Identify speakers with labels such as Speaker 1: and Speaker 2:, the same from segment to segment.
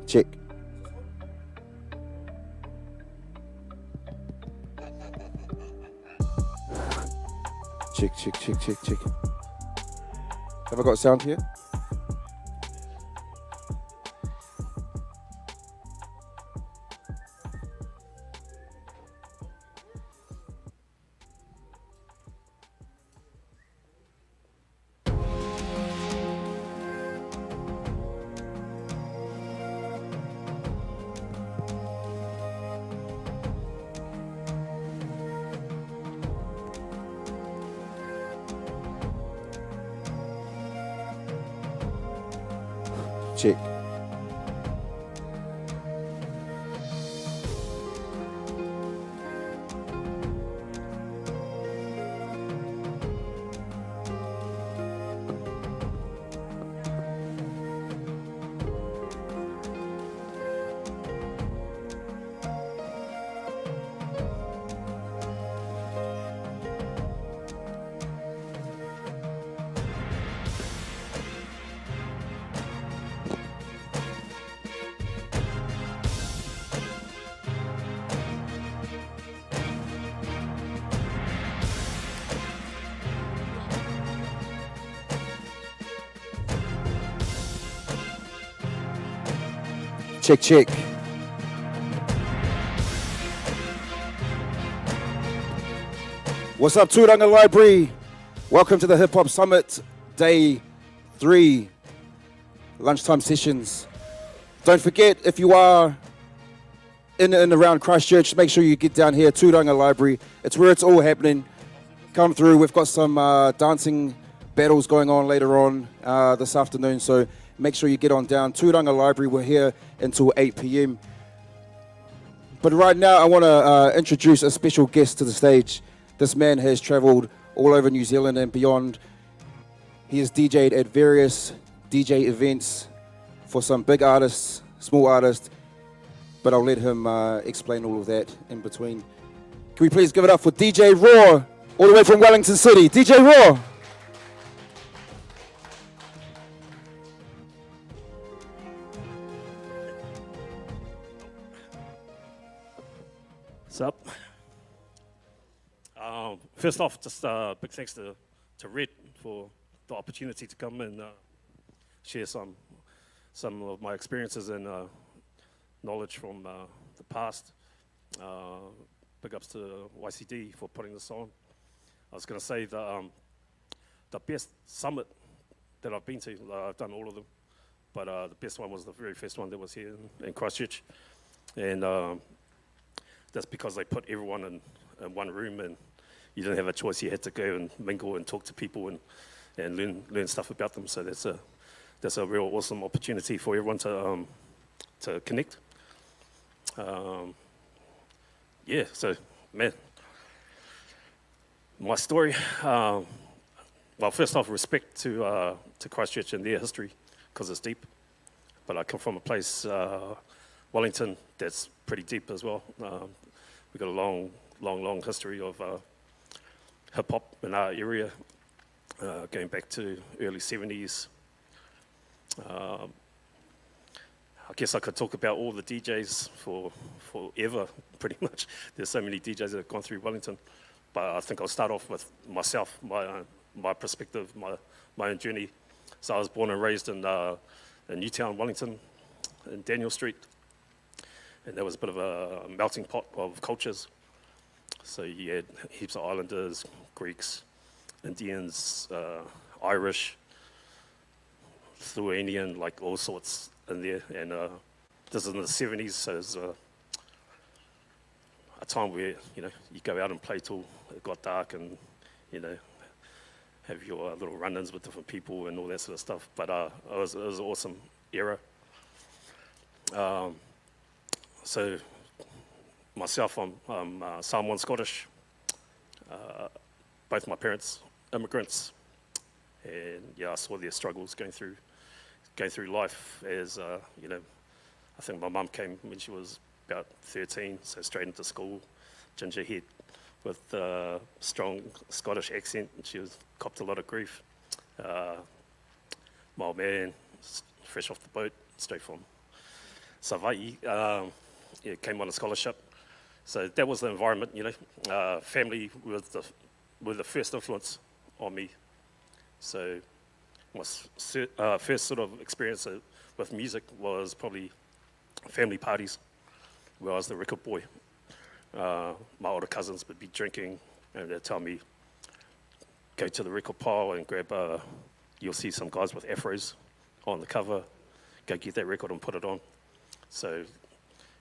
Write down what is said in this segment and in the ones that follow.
Speaker 1: Check. Check, check, check, check, check. Have I got sound here? Check. Check, check. What's up, Turanga Library? Welcome to the Hip Hop Summit, Day 3, lunchtime sessions. Don't forget, if you are in and around Christchurch, make sure you get down here, Turanga Library. It's where it's all happening. Come through. We've got some dancing battles going on later on this afternoon, so make sure you get on down. Turanga Library, we're here until 8 p.m. But right now, I want to introduce a special guest to the stage. This man has travelled all over New Zealand and beyond. He has DJ'd at various DJ events for some big artists, small artists, but I'll let him explain all of that in between. Can we please give it up for DJ Raw, all the way from Wellington City. DJ Raw.
Speaker 2: What's up? First off, just big thanks to Red for the opportunity to come and share some of my experiences and knowledge from the past. Big ups to YCD for putting this on. I was going to say the best summit that I've been to, I've done all of them, but the best one was the very first one that was here in Christchurch. And that's because they put everyone in one room and you didn't have a choice. You had to go and mingle and talk to people and learn stuff about them. So that's a real awesome opportunity for everyone to connect. Yeah, so man, my story. Well, first off, respect to Christchurch and their history because it's deep. But I come from a place, Wellington, that's pretty deep as well. We've got a long history of hip-hop in our area, going back to early 70s. I guess I could talk about all the DJs forever, pretty much. There's so many DJs that have gone through Wellington. But I think I'll start off with myself, my perspective, my own journey. So I was born and raised in Newtown, Wellington, in Daniel Street. And there was a bit of a melting pot of cultures. So you had heaps of islanders, Greeks, Indians, Irish, Lithuanian, like all sorts in there. And this is in the 70s, so it's a time where, you go out and play till it got dark and, have your little run-ins with different people and all that sort of stuff. But it was an awesome era. So myself, I'm Samoan Scottish. Both my parents immigrants, and yeah, I saw their struggles going through life. As I think my mum came when she was about 13, so straight into school, ginger head with a strong Scottish accent, and she was copped a lot of grief. My old man, fresh off the boat, straight from Savaii, yeah, came on a scholarship. So that was the environment, you know. Family were the first influence on me. So my first sort of experience with music was probably family parties, where I was the record boy. My older cousins would be drinking, and they'd tell me, go to the record pile and grab, you'll see some guys with afros on the cover, go get that record and put it on. So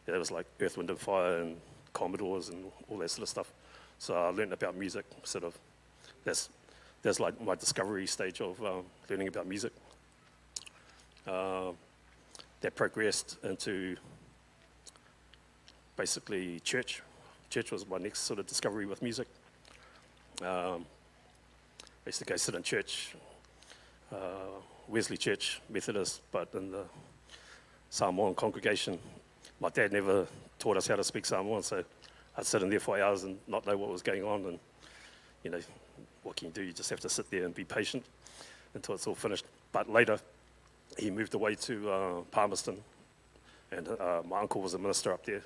Speaker 2: yeah, it was like Earth, Wind and Fire and Commodores and all that sort of stuff. So I learned about music, sort of. That's like my discovery stage of learning about music. That progressed into basically church. Church was my next sort of discovery with music. I used to go sit in church, Wesley Church, Methodist, but in the Samoan congregation. My dad never taught us how to speak Samoan, so I'd sit in there for hours and not know what was going on. And, you know, what can you do? You just have to sit there and be patient until it's all finished. But later, he moved away to Palmerston, and my uncle was a minister up there.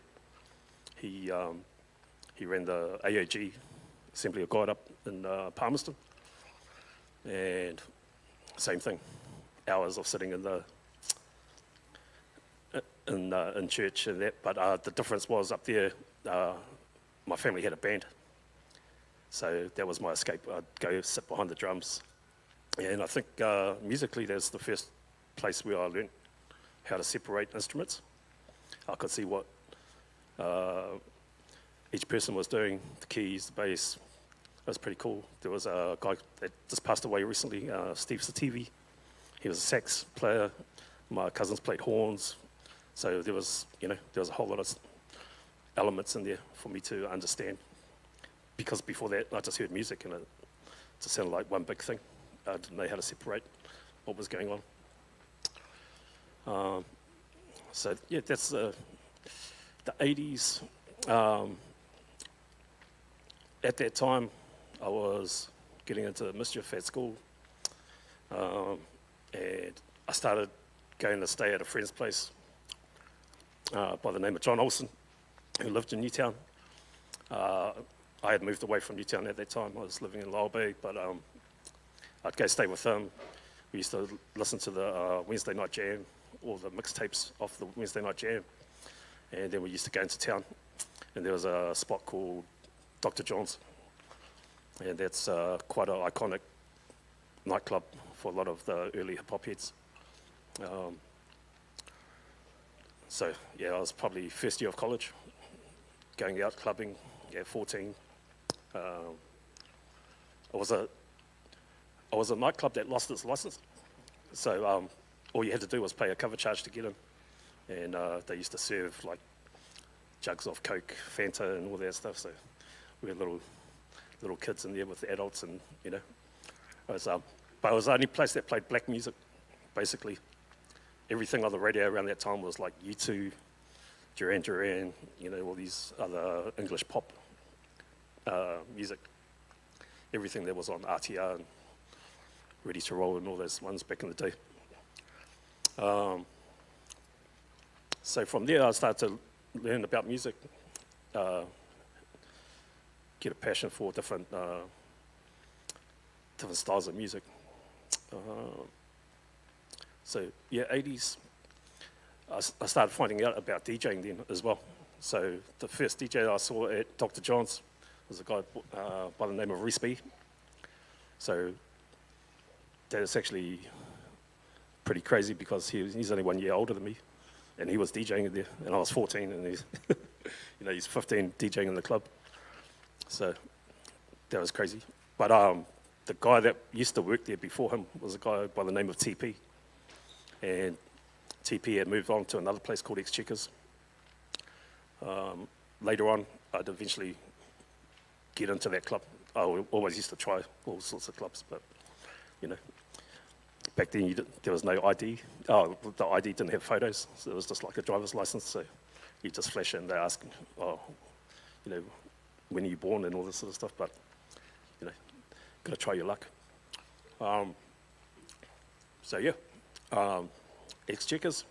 Speaker 2: He ran the AOG, Assembly of God, up in Palmerston. And same thing, hours of sitting in church and that. But the difference was up there, my family had a band. So that was my escape. I'd go sit behind the drums. And I think musically, that's the first place where I learned how to separate instruments. I could see what each person was doing, the keys, the bass. It was pretty cool. There was a guy that just passed away recently, Steve Sativi. He was a sax player. My cousins played horns. So there was, there was a whole lot of elements in there for me to understand. Because before that, I just heard music and it just sounded like one big thing. I didn't know how to separate what was going on. So yeah, that's the 80s. At that time, I was getting into mischief at school, and I started going to stay at a friend's place by the name of John Olsen, who lived in Newtown. I had moved away from Newtown at that time. I was living in Lower Bay, but I'd go stay with him. We used to listen to the Wednesday Night Jam, all the mixtapes of the Wednesday Night Jam, and then we used to go into town, and there was a spot called Dr. John's, and that's quite an iconic nightclub for a lot of the early hip-hop heads. So yeah, I was probably first year of college, going out clubbing at 14. I was a nightclub that lost its license, so all you had to do was pay a cover charge to get in, and they used to serve like jugs of Coke, Fanta, and all that stuff. So we were little kids in there with the adults, and it was, but it was the only place that played black music. Basically, everything on the radio around that time was like U2, Duran Duran, all these other English pop music. Everything that was on RTR and Ready to Roll and all those ones back in the day. So from there, I started to learn about music, get a passion for different styles of music. So yeah, 80s, I started finding out about DJing then as well. So the first DJ I saw at Dr. John's was a guy by the name of Reese B. So that is actually pretty crazy because he's only 1 year older than me, and he was DJing there, and I was 14, and he's he's 15 DJing in the club. So that was crazy. But the guy that used to work there before him was a guy by the name of TP, and TP had moved on to another place called Ex-Checkers. Later on, I'd eventually get into that club. I always used to try all sorts of clubs, but back then there was no ID. Oh, the ID didn't have photos, so it was just like a driver's license. So you just flash it and they ask, when are you born and all this sort of stuff. But got to try your luck. So yeah, Ex-Checkers.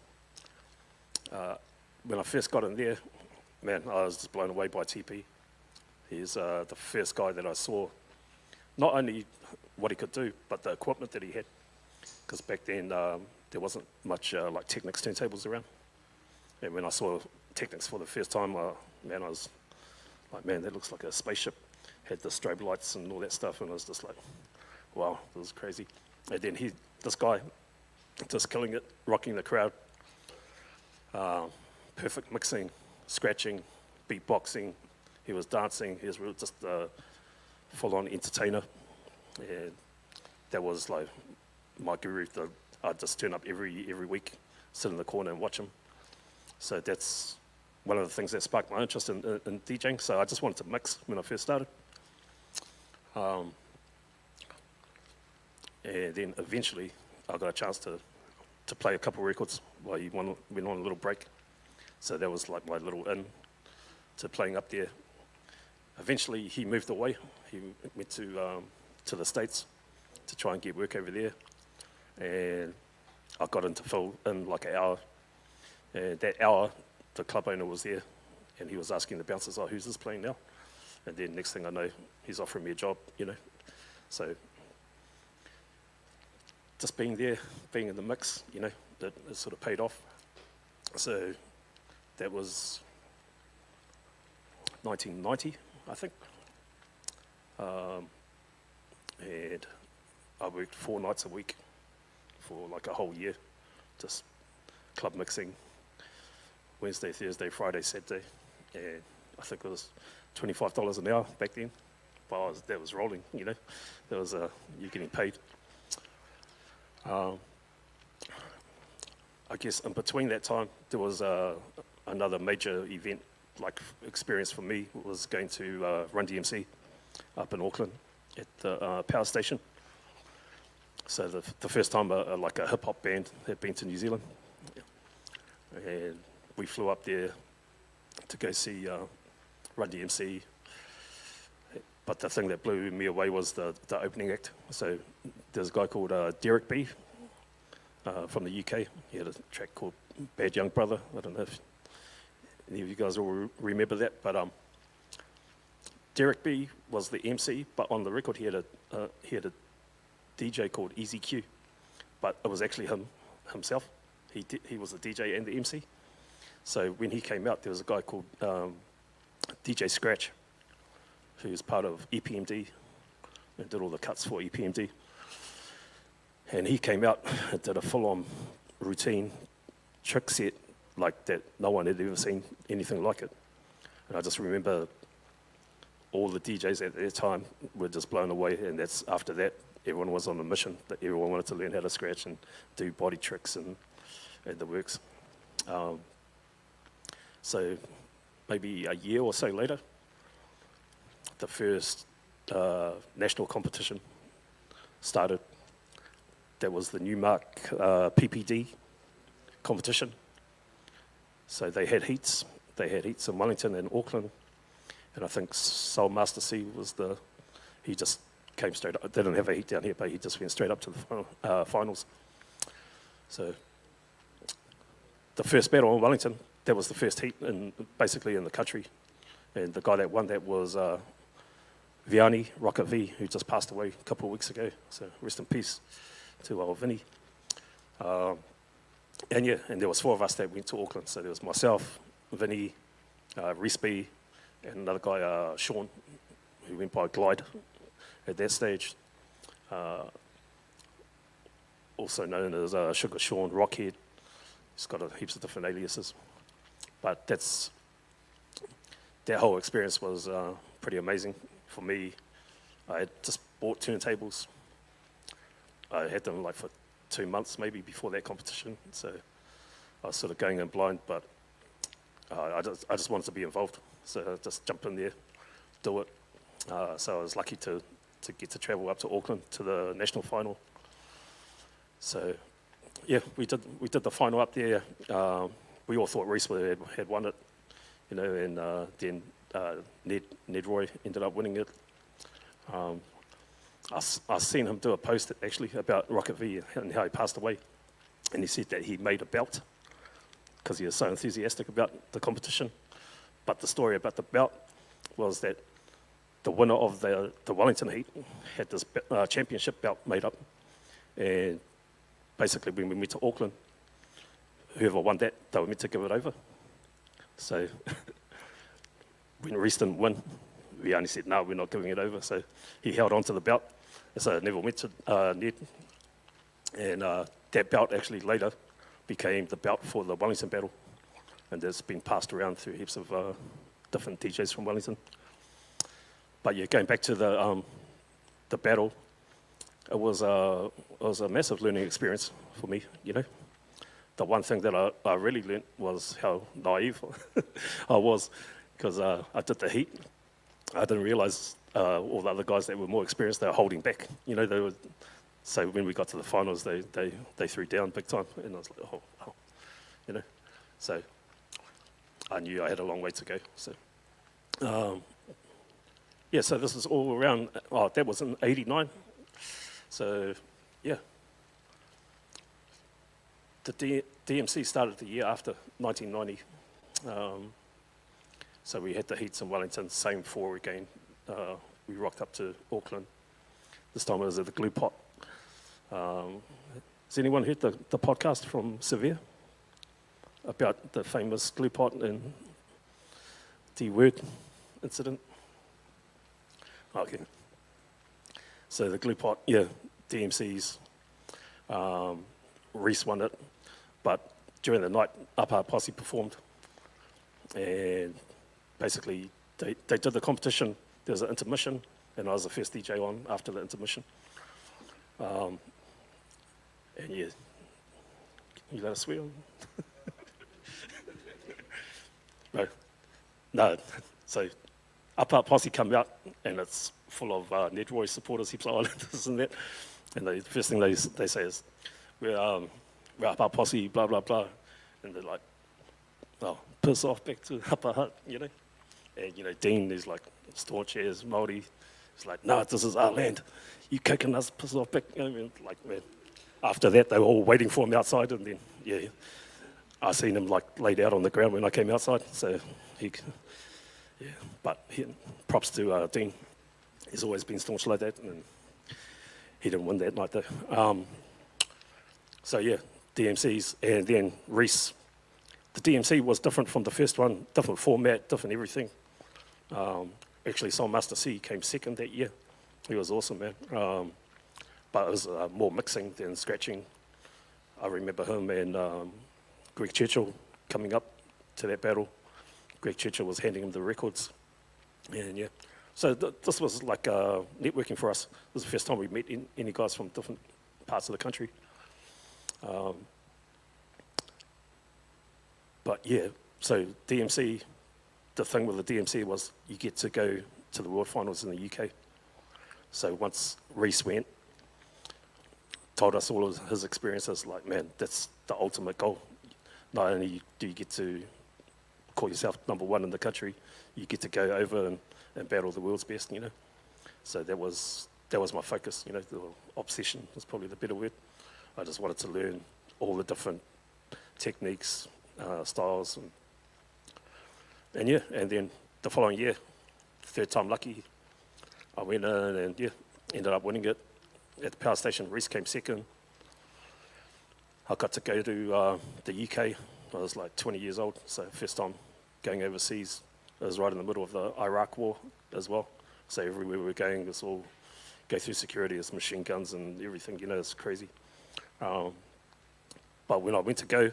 Speaker 2: when I first got in there, man, I was just blown away by TP. He's the first guy that I saw, not only what he could do, but the equipment that he had. Because back then, there wasn't much like Technics turntables around. And when I saw Technics for the first time, man, I was like, man, that looks like a spaceship. Had the strobe lights and all that stuff, and I was just like, wow, this is crazy. And then this guy, just killing it, rocking the crowd. Perfect mixing, scratching, beatboxing. He was dancing. He was really just a full-on entertainer. And that was like my guru. I'd just turn up every week, sit in the corner and watch him. So that's one of the things that sparked my interest in DJing. So I just wanted to mix when I first started. And then eventually I got a chance to play a couple of records while he went on a little break. So that was like my little in to playing up there. Eventually he moved away. He went to the States to try and get work over there. And I got him to fill in like an hour. And that hour, the club owner was there, and he was asking the bouncers, oh, who's this playing now? And then next thing I know, he's offering me a job, you know. So just being there, being in the mix, you know, it sort of paid off. So that was 1990, I think. And I worked 4 nights a week for like a whole year, just club mixing, Wednesday, Thursday, Friday, Saturday, and I think it was $25 an hour back then. But that was rolling, you know. That was you're getting paid. I guess in between that time, there was another major event, like experience for me, was going to Run DMC up in Auckland at the power station. So the first time like a hip hop band had been to New Zealand, and we flew up there to go see Run DMC. But the thing that blew me away was the opening act. So there's a guy called Derek B from the UK. He had a track called Bad Young Brother. I don't know if any of you guys will remember that, but Derek B was the MC, but on the record he had a DJ called Easy Q, but it was actually himself. He was the DJ and the MC. So when he came out, there was a guy called DJ Scratch, who's part of EPMD and did all the cuts for EPMD. And he came out and did a full-on routine trick set like that. No one had ever seen anything like it. And I just remember all the DJs at that time were just blown away, and that's after that, everyone was on a mission, that everyone wanted to learn how to scratch and do body tricks and the works. So maybe a year or so later, the first national competition started. That was the Newmark PPD competition. So they had heats. They had heats in Wellington and Auckland. And I think Soul Master C was he just came straight up. They didn't have a heat down here, but he just went straight up to the finals. So the first battle in Wellington, that was the first heat basically in the country. And the guy that won that was Vianney, Rocket V, who just passed away a couple of weeks ago. So rest in peace to old Vinny. And yeah, and there was 4 of us that went to Auckland. So there was myself, Vinny, Reese B, and another guy, Sean, who went by Glide at that stage. Also known as Sugar Sean, Rockhead. He's got heaps of different aliases. But that whole experience was pretty amazing for me. I had just bought turntables. I had them like for 2 months maybe before that competition, so I was sort of going in blind, but I just wanted to be involved, so I just jump in there, do it. So I was lucky to get to travel up to Auckland to the national final. So yeah, we did the final up there. We all thought Reese had won it, you know, and then Ned Roy ended up winning it. I seen him do a post actually about Rocket V and how he passed away, and he said that he made a belt because he was so enthusiastic about the competition. But the story about the belt was that the winner of the Wellington heat had this championship belt made up. And basically when we went to Auckland, whoever won that, they were meant to give it over. So when Reece didn't win, we only said, no, we're not giving it over. So he held on to the belt. So it never went to Ned. And that belt actually later became the belt for the Wellington battle. And it's been passed around through heaps of different DJs from Wellington. But yeah, going back to the battle, it was a massive learning experience for me, you know. The one thing that I really learned was how naive I was, because I did the heat. I didn't realize all the other guys that were more experienced, they were holding back. You know, so when we got to the finals, they threw down big time, and I was like, oh, you know. So I knew I had a long way to go. So yeah, so this is all around. Oh, that was in '89. So yeah, the DMC started the year after 1990. So we had the heats in Wellington, same four again. We rocked up to Auckland. This time it was at the Glue Pot. Has anyone heard the podcast from Severe about the famous Glue Pot and the word incident? Okay. So the Glue Pot, yeah, DMCs, Reece won it, but during the night, Upper Posse performed, and basically they did the competition. There was an intermission, and I was the first DJ on after the intermission. And yeah, you let us swear on? No, so Upper Posse come out, and it's full of Ned Roy supporters, heaps of islanders and that. And the first thing they say is, we're Upper Posse, blah, blah, blah. And they're like, oh, piss off back to Upper Hut, you know. And, you know, Dean is like, staunch as Māori. He's like, no, this is our land. You kicking us, piss off back. You know, I mean, like, man. After that, they were all waiting for him outside. And then, yeah, I seen him, like, laid out on the ground when I came outside. So, yeah. But props to Dean. He's always been staunch like that. And he didn't win that night, though. So, yeah, DMCs. And then Reece. The DMC was different from the first one, different format, different everything. Actually, Soul Master C came second that year. He was awesome, man. But it was more mixing than scratching. I remember him and Greg Churchill coming up to that battle. Greg Churchill was handing him the records. And yeah, so this was like networking for us. It was the first time we met any guys from different parts of the country. But yeah, so DMC, the thing with the DMC was you get to go to the World Finals in the UK. So once Reece went, told us all of his experiences, like, man, that's the ultimate goal. Not only do you get to call yourself number one in the country, you get to go over and battle the world's best, you know. So that was my focus, you know, the obsession is probably the better word. I just wanted to learn all the different techniques, styles, and yeah, and then the following year, third time lucky, I went in and yeah, ended up winning it. At the power station, Reece came second. I got to go to the UK. I was like 20 years old, so first time going overseas. It was right in the middle of the Iraq war as well. So everywhere we were going, it's all go through security, it's machine guns and everything, you know, it's crazy. But when I went to go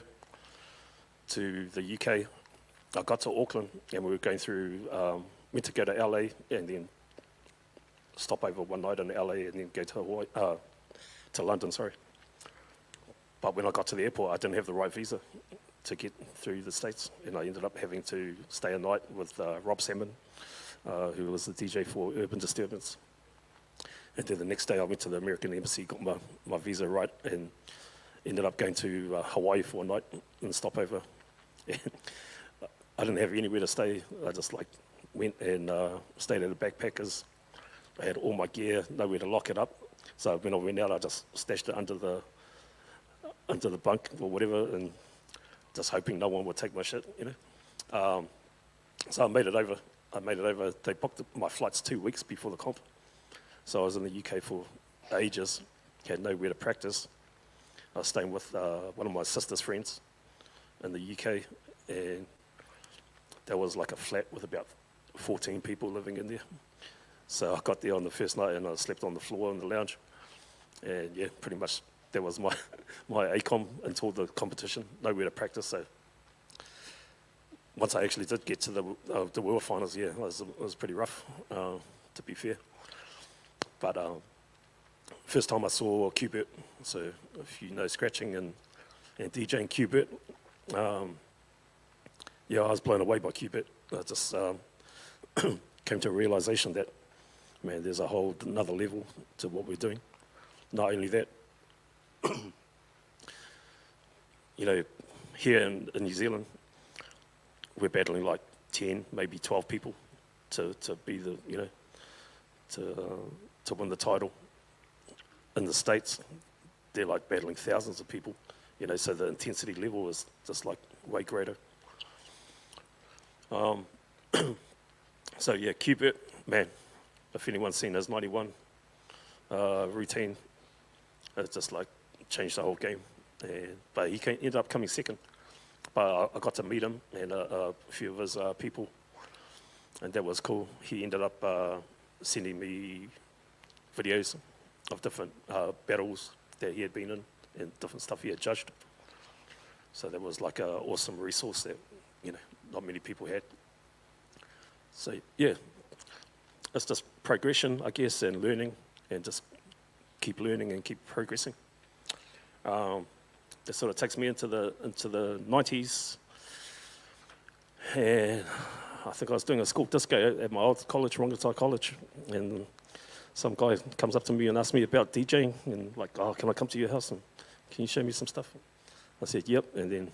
Speaker 2: to the UK, I got to Auckland and we were going through, went to go to LA and then stop over one night in LA and then go to Hawaii, to London, sorry. But when I got to the airport, I didn't have the right visa to get through the States, and I ended up having to stay a night with Rob Salmon, who was the DJ for Urban Disturbance. And then the next day I went to the American Embassy, got my visa right, and ended up going to Hawaii for a night and stop over. I didn't have anywhere to stay. I just like went and stayed at a backpackers. I had all my gear, nowhere to lock it up. So when I went out, I just stashed it under the bunk or whatever, and just hoping no one would take my shit, you know. So I made it over. They booked my flights 2 weeks before the comp. So I was in the UK for ages, had nowhere to practice. I was staying with one of my sister's friends in the UK, and there was like a flat with about 14 people living in there. So I got there on the first night and I slept on the floor in the lounge. And yeah, pretty much that was my ACOM until the competition, nowhere to practice. So once I actually did get to the World Finals, yeah, it was pretty rough, to be fair. But first time I saw Qbert, so if you know scratching and DJing Qbert, yeah, I was blown away by Qbert. I just came to a realization that, man, there's a whole another level to what we're doing. Not only that, you know, here in New Zealand, we're battling like 10, maybe 12 people to be the, you know, to win the title. In the States, they're like battling thousands of people, you know, so the intensity level is just like way greater. So yeah, Qbert, man, if anyone's seen his 91 routine, it's just like changed the whole game. But he ended up coming second. But I got to meet him and a few of his people, and that was cool. He ended up sending me videos of different battles that he had been in and different stuff he had judged. So that was like an awesome resource that, you know, not many people had. So yeah, it's just progression, I guess, and learning, and just keep learning and keep progressing. That sort of takes me into the 90s, and I think I was doing a school disco at my old college, Rongotai College, and some guy comes up to me and asks me about DJing, and like, oh, can I come to your house and can you show me some stuff? I said, yep, and then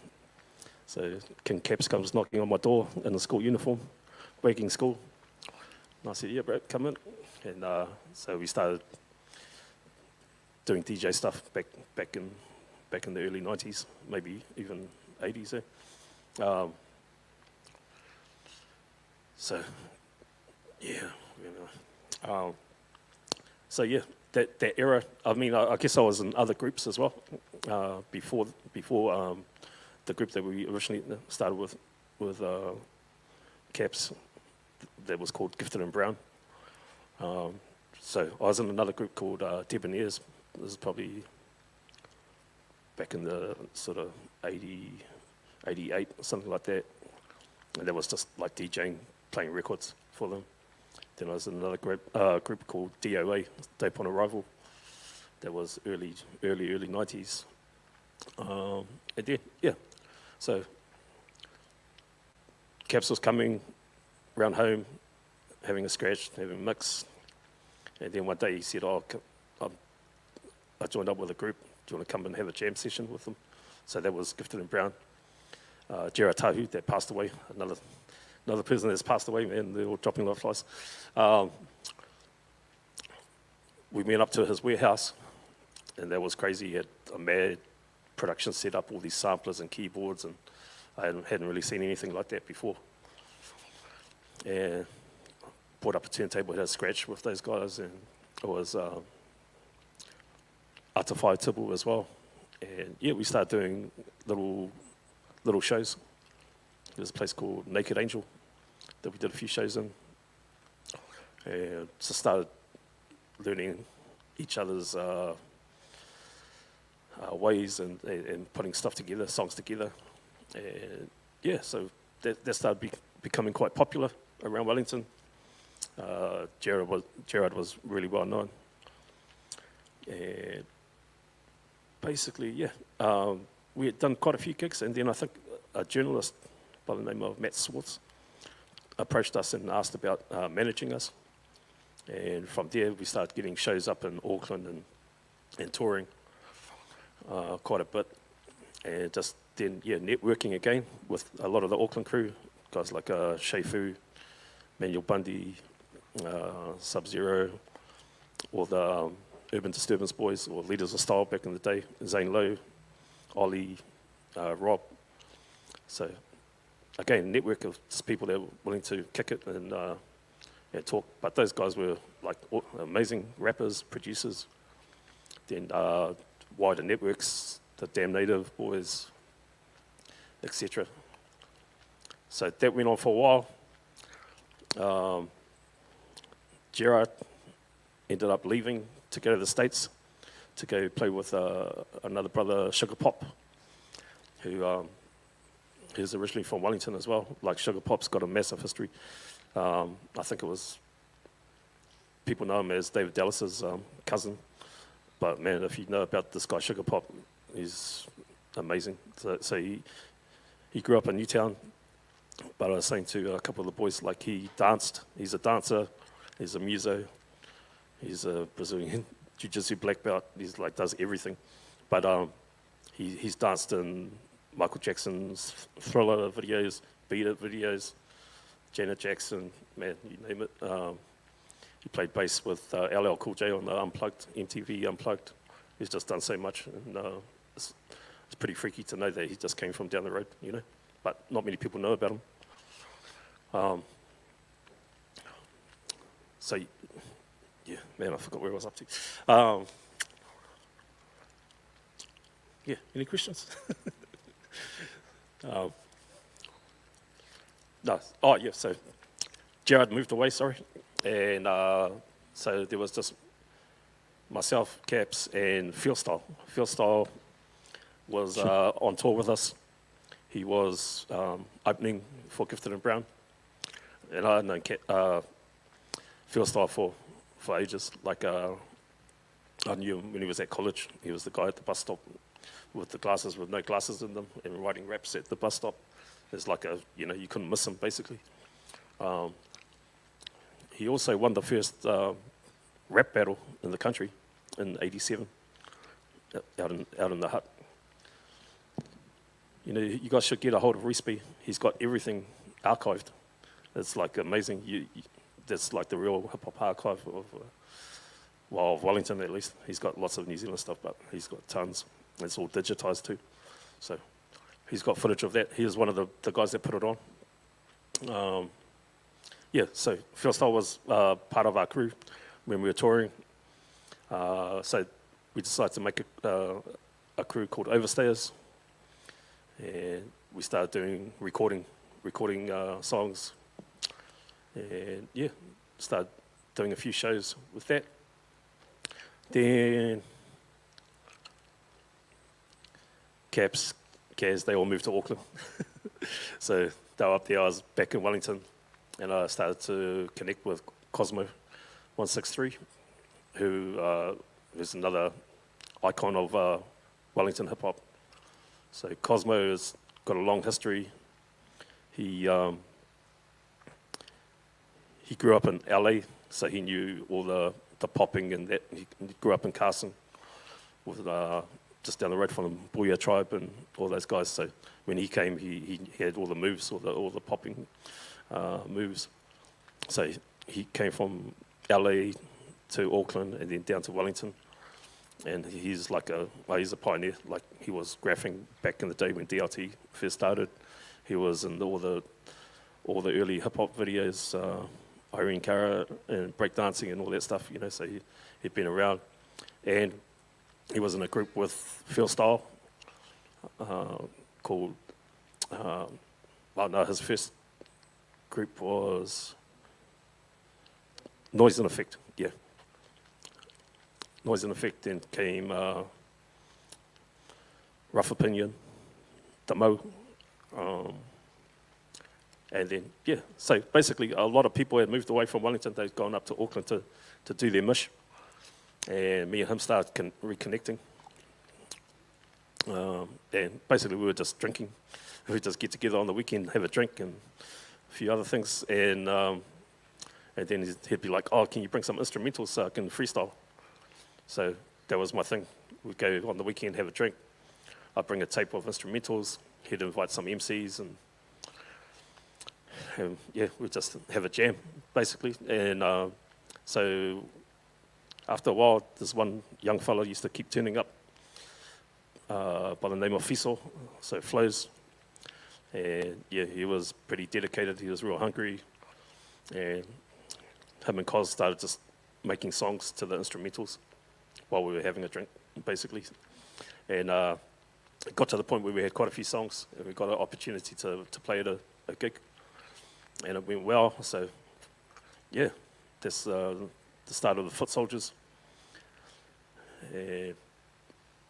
Speaker 2: so King Caps comes knocking on my door in a school uniform, waking school, and I said, yeah, bro, come in, and so we started doing DJ stuff back in the early 90s, maybe even 80s. So yeah, you know. So yeah, that era. I mean, I guess I was in other groups as well before the group that we originally started with Caps. That was called Gifted and Brown. So I was in another group called Debonaires. This is probably back in the sort of 80, 88, something like that. And that was just like DJing, playing records for them. Then I was in another group called DOA, Day Upon Arrival. That was early 90s. And then, yeah, so Caps was coming around home, having a scratch, having a mix. And then one day he said, oh, I joined up with a group. Do you want to come and have a jam session with them? So that was Gifted and Brown. Gerard Tahu, that passed away, another person that's passed away, man, they're all dropping like flies. We went up to his warehouse, and that was crazy. He had a mad production set up, all these samplers and keyboards, and I hadn't really seen anything like that before. And brought up a turntable, had a scratch with those guys, and it was Atawhai Tibu as well. And yeah, we started doing little shows. There's a place called Naked Angel that we did a few shows in. And just started learning each other's ways and putting stuff together, songs together. And yeah, so that started becoming quite popular around Wellington. Gerard was really well known. And basically, yeah, we had done quite a few gigs, and then I think a journalist by the name of Matt Swartz approached us and asked about managing us. And from there, we started getting shows up in Auckland and touring quite a bit. And just then, yeah, networking again with a lot of the Auckland crew, guys like Shea Fu, Manuel Bundy, Sub-Zero, or the Urban Disturbance Boys, or Leaders of Style back in the day, Zane Lowe, Ollie, Rob. So again, network of just people that were willing to kick it and talk. But those guys were like amazing rappers, producers. Then wider networks, the Damn Native boys, etc. So that went on for a while. Gerard ended up leaving to go to the States to go play with another brother, Sugar Pop, who is originally from Wellington as well. Like Sugar Pop's got a massive history. I think it was, people know him as David Dallas's cousin. But man, if you know about this guy, Sugar Pop, he's amazing. So he grew up in Newtown, but I was saying to a couple of the boys, like he danced. He's a dancer, he's a muso, he's a Brazilian jiu-jitsu black belt. He's like does everything. But he's danced in Michael Jackson's Thriller videos, Beat It videos, Janet Jackson, man, you name it. He played bass with LL Cool J on the Unplugged, MTV Unplugged. He's just done so much, and it's pretty freaky to know that he just came from down the road, you know. But not many people know about him. So, yeah, man, I forgot where I was up to. Yeah, any questions? No. Oh, yeah, so Gerard moved away, sorry. And so there was just myself, Caps, and Feelstyle. Feelstyle was on tour with us. He was opening for Gifted and Brown. And I had known Feelstyle for ages. Like, I knew him when he was at college. He was the guy at the bus stop with the glasses, with no glasses in them, and writing raps at the bus stop. It's like you know, you couldn't miss him, basically. He also won the first rap battle in the country in '87, out in the hut. You know, you guys should get a hold of Recipe. He's got everything archived. It's like amazing. That's like the real hip hop archive of Wellington, at least. He's got lots of New Zealand stuff, but he's got tons. It's all digitized too. So he's got footage of that. He was one of the guys that put it on. Yeah, so Feelstyle was part of our crew when we were touring. So we decided to make a crew called Overstayers. And we started doing recording songs. And yeah, started doing a few shows with that. Then Caps, Kaz, they all moved to Auckland. So they were up there, I was back in Wellington, and I started to connect with Cosmo 163, who is another icon of Wellington hip hop. So Cosmo has got a long history. He grew up in LA, so he knew all the popping and that. He grew up in Carson, with just down the road from the Booyah tribe and all those guys. So when he came, he had all the moves, all the popping moves. So he came from LA to Auckland and then down to Wellington. And he's he's a pioneer. Like, he was graphing back in the day when DLT first started. He was in all the early hip hop videos, Irene Cara and breakdancing and all that stuff, you know. So he'd been around, and he was in a group with Feelstyle called. His first group was Noise and Effect. Yeah. Noise and Effect, then came Rough Opinion, Damo, and then, yeah, so basically a lot of people had moved away from Wellington. They'd gone up to Auckland to do their mish, and me and him started reconnecting. And basically we were just drinking. We'd just get together on the weekend, have a drink and a few other things, and then he'd be like, oh, can you bring some instrumentals so I can freestyle? So that was my thing. We'd go on the weekend, have a drink. I'd bring a tape of instrumentals. He'd invite some MCs, and yeah, we'd just have a jam, basically. And so after a while, this one young fellow used to keep turning up by the name of Fiso, so Flows. And yeah, he was pretty dedicated. He was real hungry. And him and Cos started just making songs to the instrumentals while we were having a drink, basically. And it got to the point where we had quite a few songs, and we got an opportunity to play at a gig. And it went well, so yeah, that's the start of the Foot Soldiers. And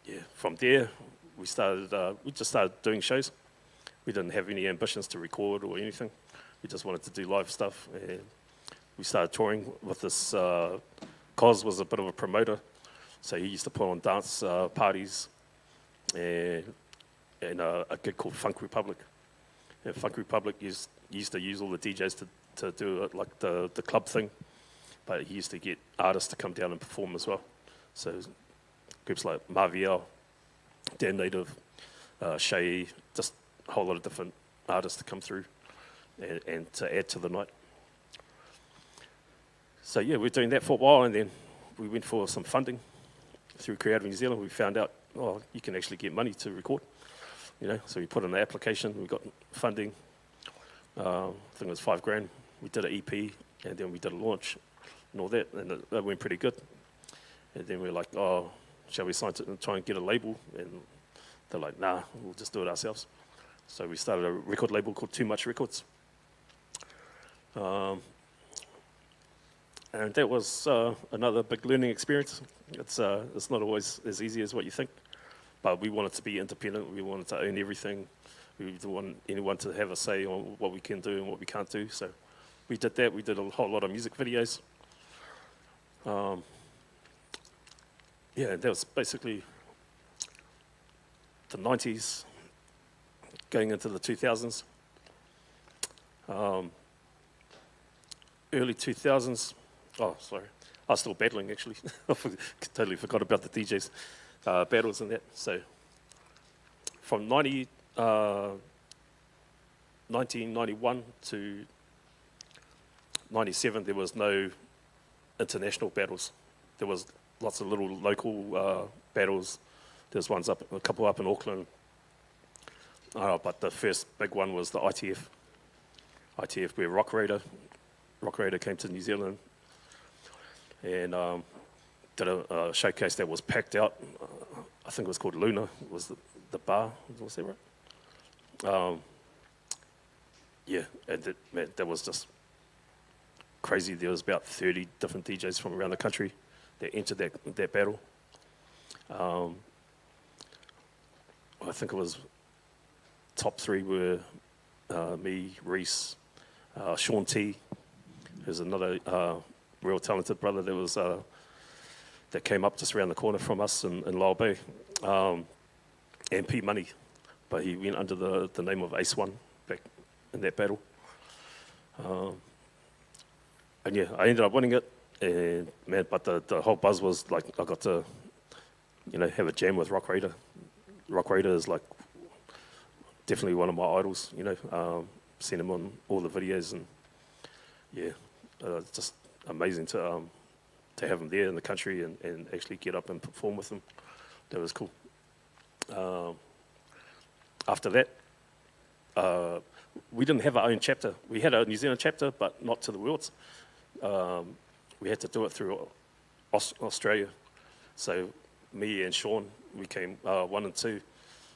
Speaker 2: yeah, from there, we just started doing shows. We didn't have any ambitions to record or anything. We just wanted to do live stuff. And we started touring with this, Cos was a bit of a promoter, so he used to put on dance parties and a gig called Funk Republic. And Funk Republic used to use all the DJs to do it like the club thing, but he used to get artists to come down and perform as well. So groups like Marviel, Dan Native, Shay, just a whole lot of different artists to come through and to add to the night. So yeah, we were doing that for a while, and then we went for some funding through Creative New Zealand. We found out, oh, you can actually get money to record, so we put in an application, we got funding. I think it was $5,000. We did an EP, and then we did a launch and all that, and that went pretty good. And then we were like, oh, shall we try and get a label? And they're like, nah, we'll just do it ourselves. So we started a record label called Too Much Records. And that was another big learning experience. It's not always as easy as what you think, but we wanted to be independent. We wanted to own everything. We didn't want anyone to have a say on what we can do and what we can't do. So we did that. We did a whole lot of music videos. Yeah, that was basically the 90s going into the 2000s. Early 2000s. Oh, sorry. I was still battling, actually. I totally forgot about the DJs battles and that. So from 1991 to 97, there was no international battles. There was lots of little local battles. There's a couple up in Auckland. But the first big one was the ITF. ITF, where Rock Raider came to New Zealand and did a showcase that was packed out. I think it was called Luna, was the bar, was that right? Yeah, and that was just crazy. There was about 30 different DJs from around the country that entered that battle. I think it was top three were me, Reese, Sean T, who's another real talented brother that came up just around the corner from us in Lyle Bay, and P Money, but he went under the name of Ace One back in that battle. And yeah, I ended up winning it, and man, but the whole buzz was like I got to, have a jam with Rock Raider. Rock Raider is like definitely one of my idols, seen him on all the videos, and yeah, it's just amazing to have him there in the country and actually get up and perform with him. That was cool. After that, we didn't have our own chapter. We had a New Zealand chapter, but not to the Worlds. We had to do it through Australia. So me and Sean, we came 1 and 2,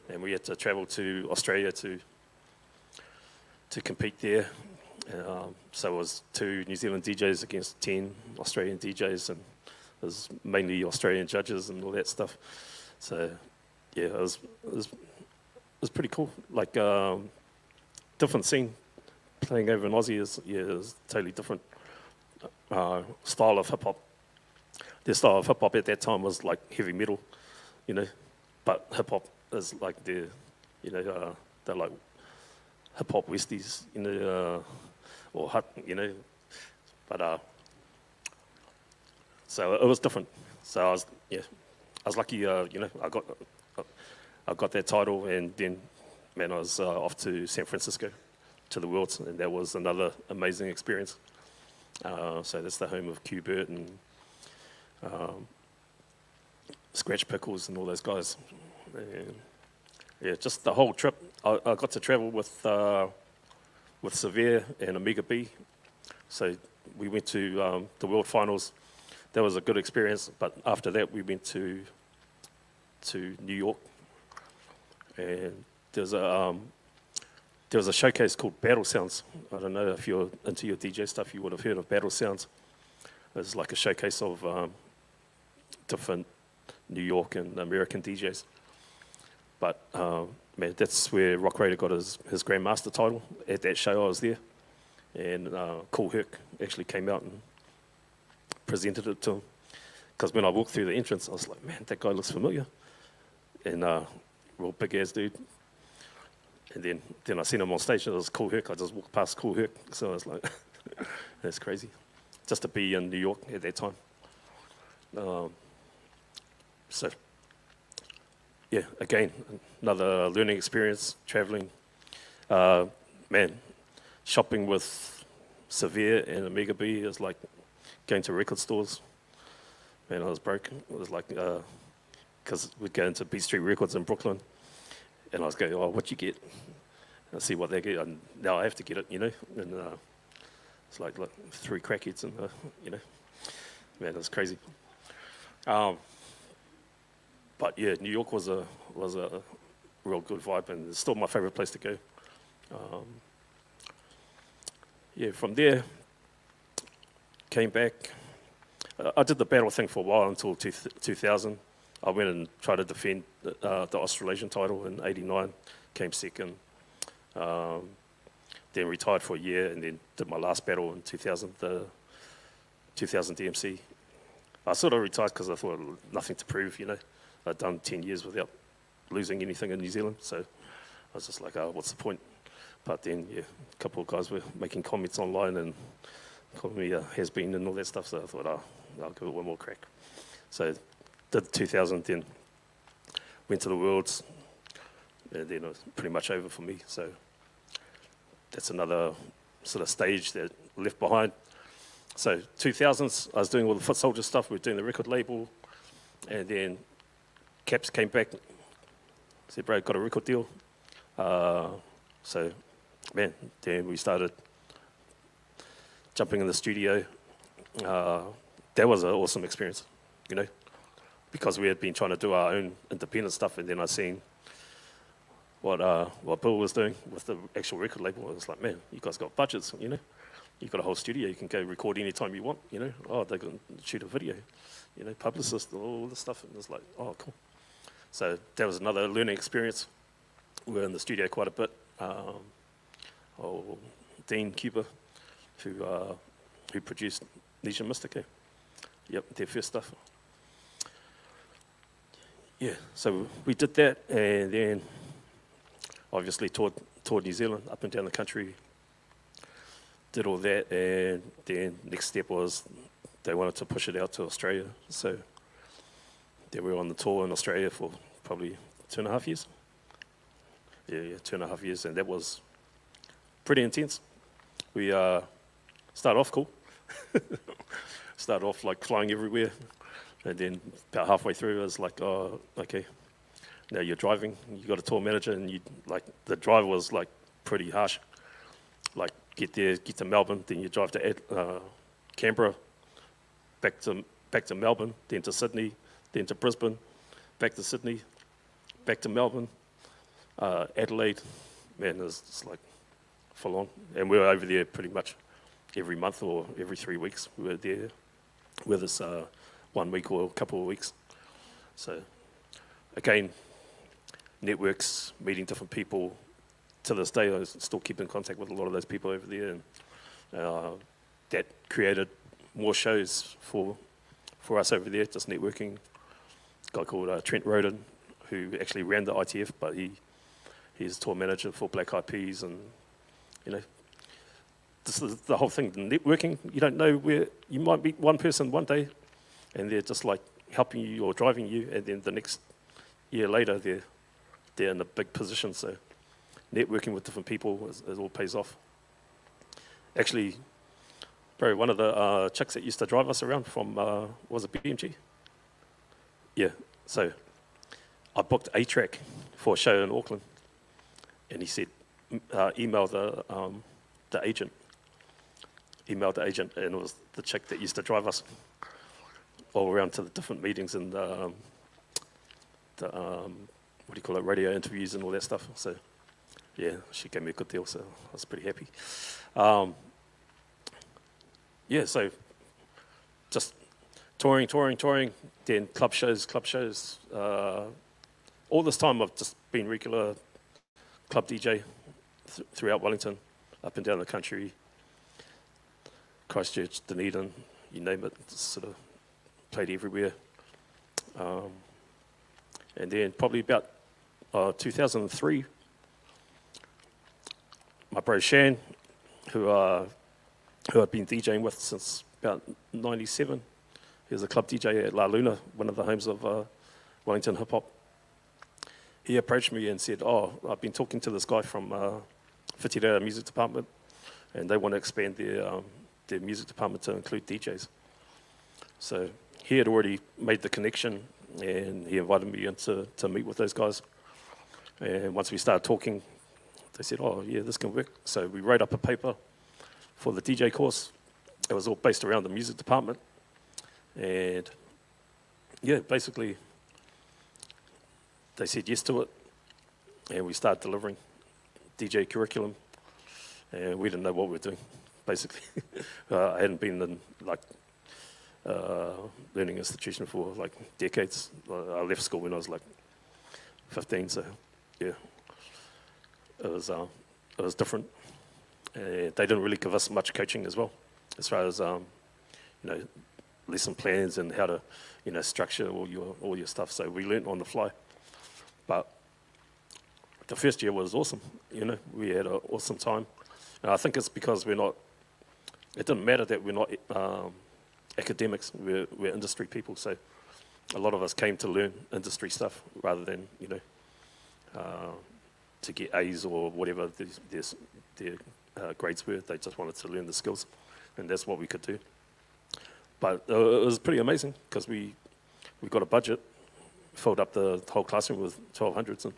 Speaker 2: and we had to travel to Australia to compete there. So it was 2 New Zealand DJs against 10 Australian DJs, and it was mainly Australian judges and all that stuff. So yeah, it was pretty cool. Like different scene. Playing over in Aussie is totally different style of hip hop. Their style of hip hop at that time was like heavy metal, but hip hop is like they're like hip hop Westies, or hut, but so it was different. So I was lucky, I got that title, and then man, I was off to San Francisco to the Worlds, and that was another amazing experience. So that's the home of Q Burt and Scratch Pickles and all those guys. And Yeah, just the whole trip. I got to travel with Severe and Amiga B. So we went to the World Finals. That was a good experience. But after that, we went to New York, and there's a showcase called Battle Sounds. I don't know if you're into your DJ stuff, you would have heard of Battle Sounds. It's like a showcase of different New York and American DJs. But man, that's where Rock Raider got his Grandmaster title. At that show, I was there, and Cool Herc actually came out and presented it to him. Because when I walked through the entrance, I was like, man, that guy looks familiar. And real big ass dude. And then I seen him on stage, and it was Cool Herc. I just walked past Cool Herc, so I was like, that's crazy. Just to be in New York at that time. So, yeah, again, another learning experience, traveling. Man, shopping with Severe and Amiga B is like going to record stores. Man, I was broke. It was like, because we'd go into Beat Street Records in Brooklyn, and I was going, oh, what you get? I see what they get, and now I have to get it, you know. And it's like 3 crackheads, and you know, man, it was crazy. But yeah, New York was a real good vibe, and it's still my favorite place to go. Yeah, from there, came back. I did the battle thing for a while until 2000. I went and tried to defend the Australasian title in '89, came second. Then retired for a year, and then did my last battle in 2000, the 2000 DMC. I sort of retired because I thought nothing to prove, you know. I'd done 10 years without losing anything in New Zealand, so I was just like, oh, what's the point? But then, yeah, a couple of guys were making comments online and calling me a has-been and all that stuff, so I thought, oh, I'll give it one more crack. So did 2000, then went to the Worlds, and then it was pretty much over for me. So that's another sort of stage that left behind. So 2000s, I was doing all the Foot Soldier stuff. We were doing the record label, and then Caps came back, said, bro, got a record deal. So, man, then we started jumping in the studio. That was an awesome experience, you know, because we had been trying to do our own independent stuff, and then I seen what Bill was doing with the actual record label. I was like, man, you guys got budgets, you know. You got a whole studio. You can go record anytime you want, you know. Oh, they can shoot a video, you know, publicist, all this stuff. And it was like, oh, cool. So that was another learning experience. We were in the studio quite a bit. Dean Cuba, who produced Nisha Mystica. Yep, their first stuff. Yeah, so we did that, and then obviously toured New Zealand, up and down the country. Did all that, and then next step was they wanted to push it out to Australia. So then we were on the tour in Australia for probably 2.5 years. Yeah, 2.5 years, and that was pretty intense. We started off cool. Started off like flying everywhere, and then about halfway through, I was like, oh, okay. Now you're driving. You got a tour manager, and you like the drive was like pretty harsh. Like get there, get to Melbourne, then you drive to Canberra, back to Melbourne, then to Sydney, then to Brisbane, back to Sydney, back to Melbourne, Adelaide. Man, it's like full on. And we were over there pretty much every month or every 3 weeks. We were there with us 1 week or a couple of weeks. So again, networks, meeting different people. To this day, I still keep in contact with a lot of those people over there, and that created more shows for us over there, just networking. A guy called Trent Roden, who actually ran the ITF, but he's tour manager for Black Eyed Peas, and you know, this is the whole thing. Networking, you don't know where you might meet one person one day, and they're just like helping you or driving you, and then the next year later they're in a big position. So networking with different people, it all pays off. Actually, bro, one of the chicks that used to drive us around from, was it BMG? Yeah, so I booked A-Track for a show in Auckland, and he said, email the agent. Emailed the agent, and it was the chick that used to drive us all around to the different meetings and what do you call it, radio interviews and all that stuff. So, yeah, she gave me a good deal, so I was pretty happy. Yeah, so just touring, then club shows. All this time I've just been regular club DJ throughout Wellington, up and down the country, Christchurch, Dunedin, you name it, just sort of played everywhere. And then probably about 2003, my bro Shan, who I'd been DJing with since about 97, he was a club DJ at La Luna, one of the homes of Wellington hip hop. He approached me and said, "Oh, I've been talking to this guy from Whitireira Music Department, and they want to expand their music department to include DJs." So he had already made the connection, and he invited me in to meet with those guys. And once we started talking, they said, "Oh, yeah, this can work." So we wrote up a paper for the DJ course. It was all based around the music department. And yeah, basically, they said yes to it, and we started delivering DJ curriculum, and we didn't know what we were doing, basically. I hadn't been in learning institution for like decades. I left school when I was like 15, so yeah, it was different. They didn't really give us much coaching as well, as far as lesson plans and how to structure all your stuff. So we learnt on the fly. But the first year was awesome. We had an awesome time. And I think it's because it didn't matter that we're not academics, we're industry people. So a lot of us came to learn industry stuff rather than, to get A's or whatever their grades were. They just wanted to learn the skills, and that's what we could do. But it was pretty amazing because we got a budget, filled up the whole classroom with 1200s, and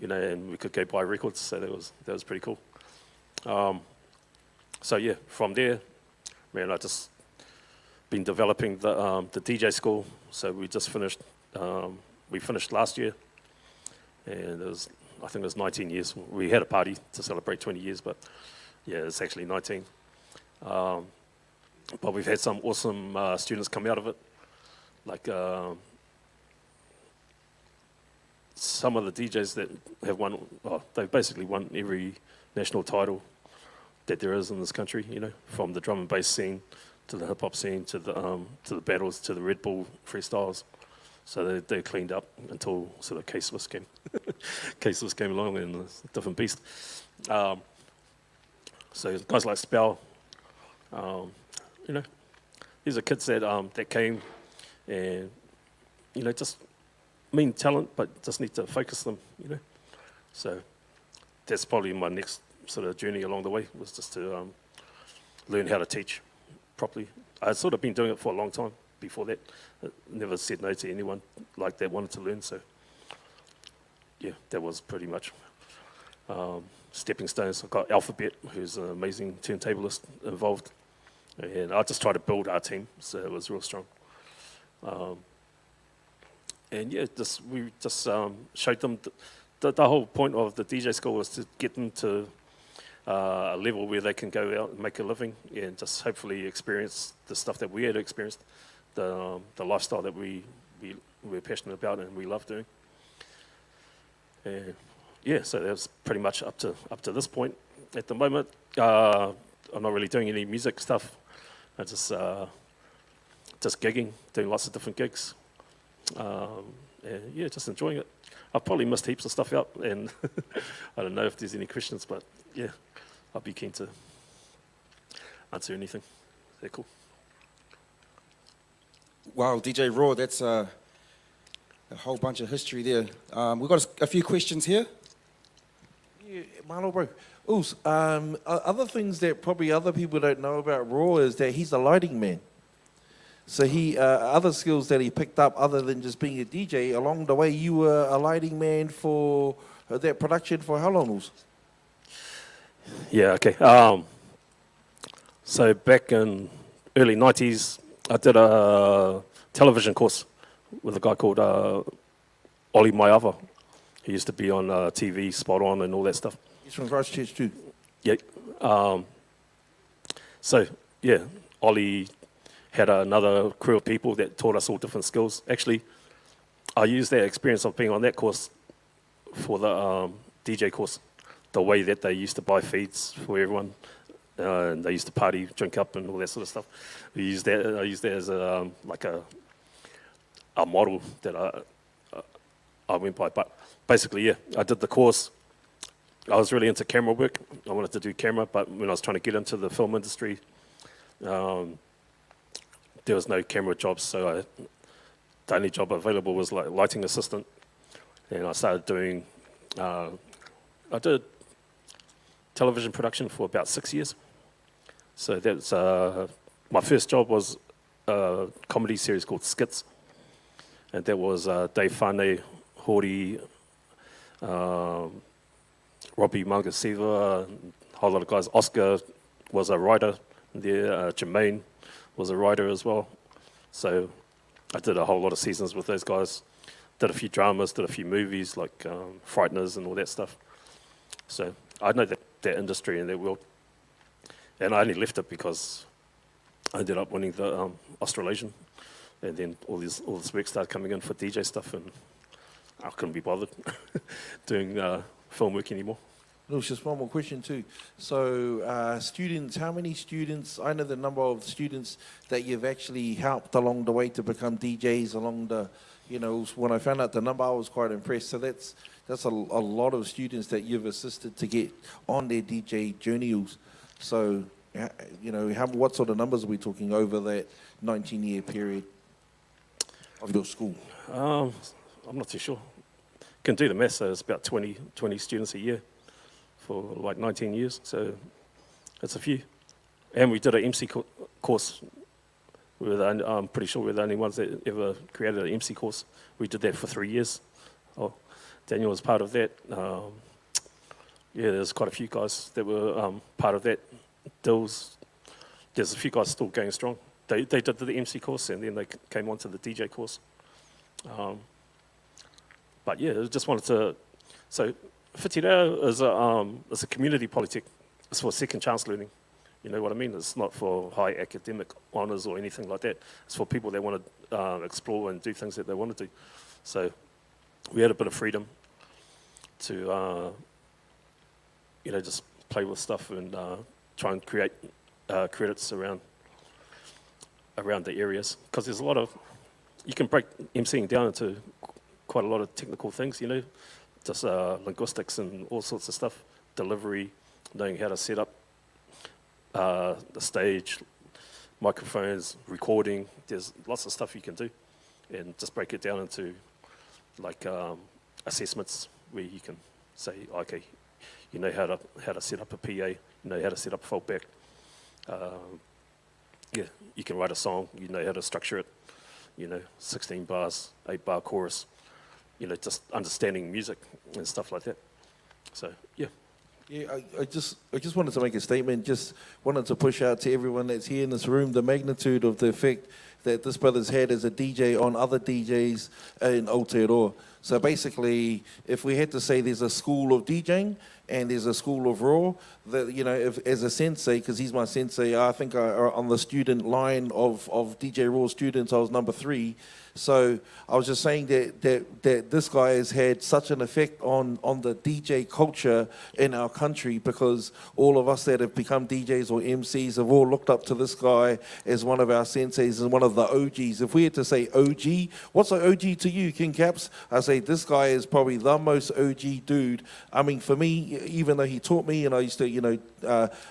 Speaker 2: and we could go buy records. So that was pretty cool. So yeah, from there, man, I just been developing the DJ school. So we just finished. We finished last year, and I think it was 19 years. We had a party to celebrate 20 years, but yeah, it's actually 19. But we've had some awesome students come out of it, like some of the DJs that have won. They've basically won every national title that there is in this country. From the drum and bass scene to the hip hop scene to the battles to the Red Bull freestyles. So they cleaned up until sort of K-Swiss came. K-Swiss came along and it's a different beast. So guys like Spell. These are kids that came and, just mean talent, but just need to focus them, So that's probably my next sort of journey along the way, was just to learn how to teach properly. I'd sort of been doing it for a long time before that. I never said no to anyone like that wanted to learn, so yeah, that was pretty much stepping stones. I've got Alphabet, who's an amazing turntablist, involved. And I just tried to build our team, so it was real strong. And yeah, we just showed them the whole point of the DJ school was to get them to a level where they can go out and make a living and just hopefully experience the stuff that we had experienced, the lifestyle that we're passionate about and we love doing. And yeah, so that was pretty much up to this point. At the moment, I'm not really doing any music stuff. I just gigging, doing lots of different gigs. And yeah, just enjoying it. I've probably missed heaps of stuff out, and I don't know if there's any questions, but yeah, I'd be keen to answer anything. Is that cool?
Speaker 1: Wow, DJ Raw, that's a whole bunch of history there. We've got a few questions here.
Speaker 3: Yeah, Marlo, bro. Oos, other things that probably other people don't know about Raw is that he's a lighting man. So he, other skills that he picked up other than just being a DJ, along the way you were a lighting man for that production for how long?
Speaker 2: Yeah, okay. So back in early 90s, I did a television course with a guy called Ollie Maiava. He used to be on TV, Spot On and all that stuff.
Speaker 3: He's from Christchurch too.
Speaker 2: Yeah. So, yeah, Ollie had another crew of people that taught us all different skills. Actually, I used that experience of being on that course for the DJ course, the way that they used to buy feeds for everyone. And they used to party, drink up, and all that sort of stuff. I used that as a model that I went by. But basically, yeah, I did the course. I was really into camera work. I wanted to do camera, but when I was trying to get into the film industry, there was no camera jobs, so the only job available was like lighting assistant. And I started doing, I did television production for about 6 years. So that's, my first job was a comedy series called Skits. And that was Dave Fane, Hori, Robbie Mangasiva, a whole lot of guys. Oscar was a writer there, Jermaine was a writer as well. So I did a whole lot of seasons with those guys. Did a few dramas, did a few movies like Frighteners and all that stuff. So I know that industry and that world. And I only left it because I ended up winning the Australasian. And then all this work started coming in for DJ stuff, and I couldn't be bothered doing film work anymore.
Speaker 3: No, it's just one more question too. So students, how many students, I know the number of students that you've actually helped along the way to become DJs along the, you know, when I found out the number, I was quite impressed. So that's a lot of students that you've assisted to get on their DJ journeys. So, you know, what sort of numbers are we talking over that 19-year period of your school?
Speaker 2: I'm not too sure. Can do the maths, so it's about 20 students a year for like 19 years, so it's a few. And we did an MC course. I'm pretty sure we're the only ones that ever created an MC course. We did that for 3 years. Oh, Daniel was part of that. Yeah, there's quite a few guys that were part of that. There's a few guys still going strong. They did the MC course and then they came on to the DJ course. But yeah, I just wanted to, so Whitirea is a community politic. It's for second chance learning. You know what I mean? It's not for high academic honours or anything like that. It's for people that want to explore and do things that they want to do. So we had a bit of freedom to, you know, just play with stuff and try and create credits around the areas. Because there's a lot of, you can break MCing down into quite a lot of technical things, you know, just linguistics and all sorts of stuff, delivery, knowing how to set up the stage, microphones, recording. There's lots of stuff you can do, and just break it down into like assessments where you can say, okay, you know how to set up a PA, you know how to set up a foldback. Yeah, you can write a song, you know how to structure it, you know, 16 bars, 8-bar chorus, you know, just understanding music and stuff like that. So, yeah.
Speaker 3: Yeah, I just wanted to make a statement, just wanted to push out to everyone that's here in this room the magnitude of the effect that this brother's had as a DJ on other DJs in Aotearoa. So basically, if we had to say there's a school of DJing and there's a school of raw, that, you know, if, as a sensei, because he's my sensei, I think on the student line of DJ Raw students, I was number 3. So I was just saying that this guy has had such an effect on the DJ culture in our country, because all of us that have become DJs or MCs have all looked up to this guy as one of our senseis and one of the OGs. If we had to say OG, what's an OG to you, King Caps? I say this guy is probably the most OG dude. I mean, for me, even though he taught me and I used to, you know,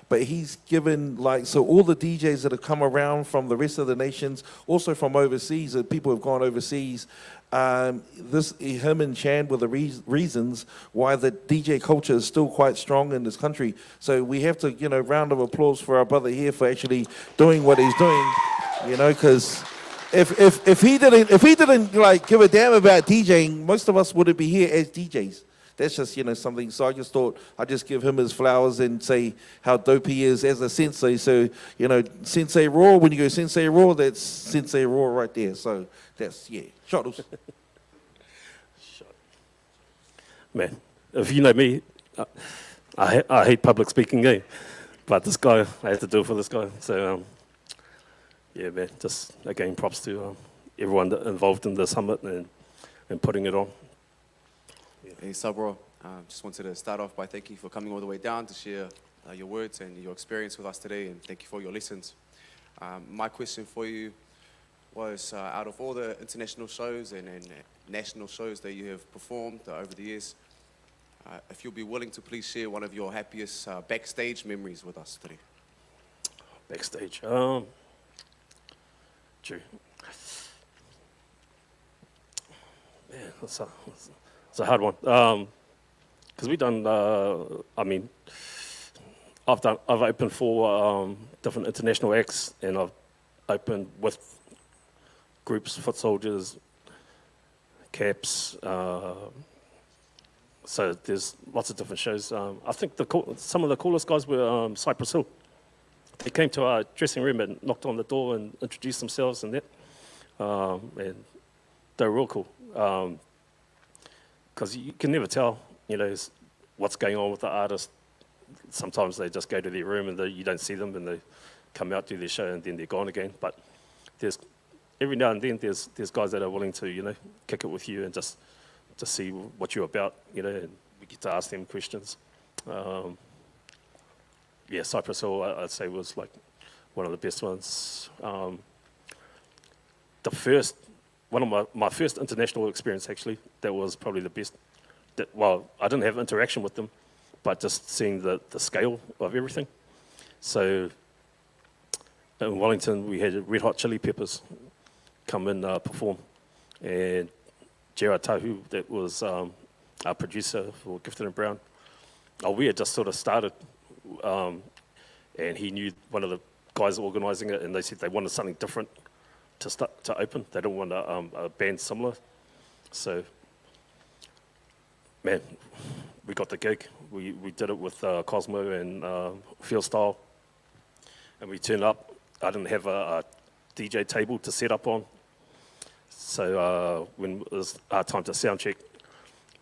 Speaker 3: but he's given, like, so all the DJs that have come around from the rest of the nations, also from overseas, that people have gone overseas, him and Chan were the reasons why the DJ culture is still quite strong in this country. So we have to, you know, round of applause for our brother here for actually doing what he's doing, you know, because if he didn't like give a damn about DJing, most of us wouldn't be here as DJs. That's just, something. So I just thought I'd just give him his flowers and say how dope he is as a sensei. So, Sensei Raw, when you go Sensei Raw, that's Sensei Raw right there. So that's, Shottles.
Speaker 2: Man, if you know me, I hate public speaking, but this guy, I had to do it for this guy. So, yeah, man, just again, props to everyone involved in the summit and putting it on.
Speaker 4: Hey, Sabro, just wanted to start off by thanking you for coming all the way down to share your words and your experience with us today, and thank you for your lessons. My question for you was, out of all the international shows and national shows that you have performed over the years, if you'll be willing to please share one of your happiest backstage memories with us today.
Speaker 2: Backstage, true. Man, that's it's a hard one, because we've done. I've opened for different international acts, and I've opened with groups, foot soldiers, caps. So there's lots of different shows. I think some of the coolest guys were Cypress Hill. They came to our dressing room and knocked on the door and introduced themselves and that, and they were real cool. Because you can never tell, what's going on with the artist. Sometimes they just go to their room and you don't see them, and they come out, do their show, and then they're gone again. But every now and then there's guys that are willing to, kick it with you and just see what you're about, and we get to ask them questions. Cypress Hill, I'd say, was like one of the best ones. One of my first international experience, actually, that was probably the best. I didn't have interaction with them, but just seeing the scale of everything. So in Wellington, we had Red Hot Chili Peppers come and perform. And Gerard Tahu, that was our producer for Gifted and Brown. We had just sort of started, and he knew one of the guys organising it, and they said they wanted something different to open. They don't want a band similar. So, man, we got the gig. We did it with Cosmo and Field Style, and we turned up. I didn't have a DJ table to set up on. So when it was our time to sound check,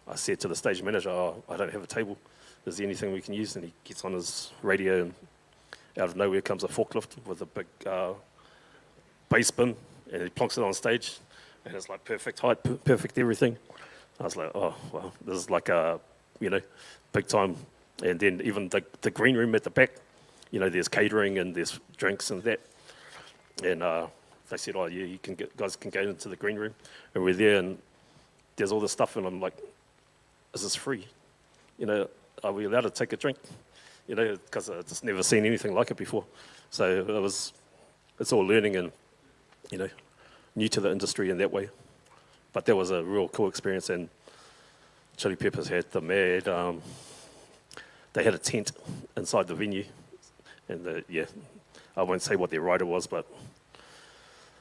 Speaker 2: I said to the stage manager, I don't have a table. Is there anything we can use? And he gets on his radio, and out of nowhere comes a forklift with a big bass bin, and he plonks it on stage, and it's like perfect height, perfect everything. I was like, oh, well, this is like a, big time. And then even the green room at the back, there's catering and there's drinks and that. And they said, oh, yeah, guys can go into the green room. And we're there, and there's all this stuff, and I'm like, is this free? Are we allowed to take a drink? Because I've just never seen anything like it before. So it's all learning and, new to the industry in that way. But that was a real cool experience, and Chili Peppers had the mad, they had a tent inside the venue, and I won't say what their rider was, but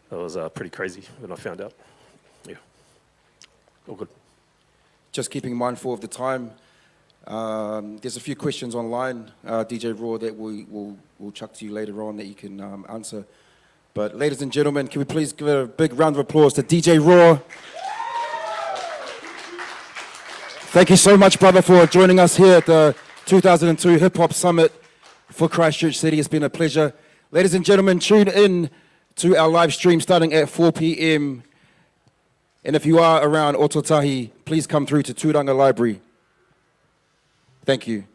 Speaker 2: it was pretty crazy when I found out. Yeah, all good.
Speaker 1: Just keeping mindful of the time, there's a few questions online, DJ Raw, that we'll chuck to you later on that you can answer. But ladies and gentlemen, can we please give a big round of applause to DJ Raw? Thank you so much, brother, for joining us here at the 2002 Hip Hop Summit for Christchurch City. It's been a pleasure. Ladies and gentlemen, tune in to our live stream starting at 4 p.m. And if you are around Ototahi, please come through to Turanga Library. Thank you.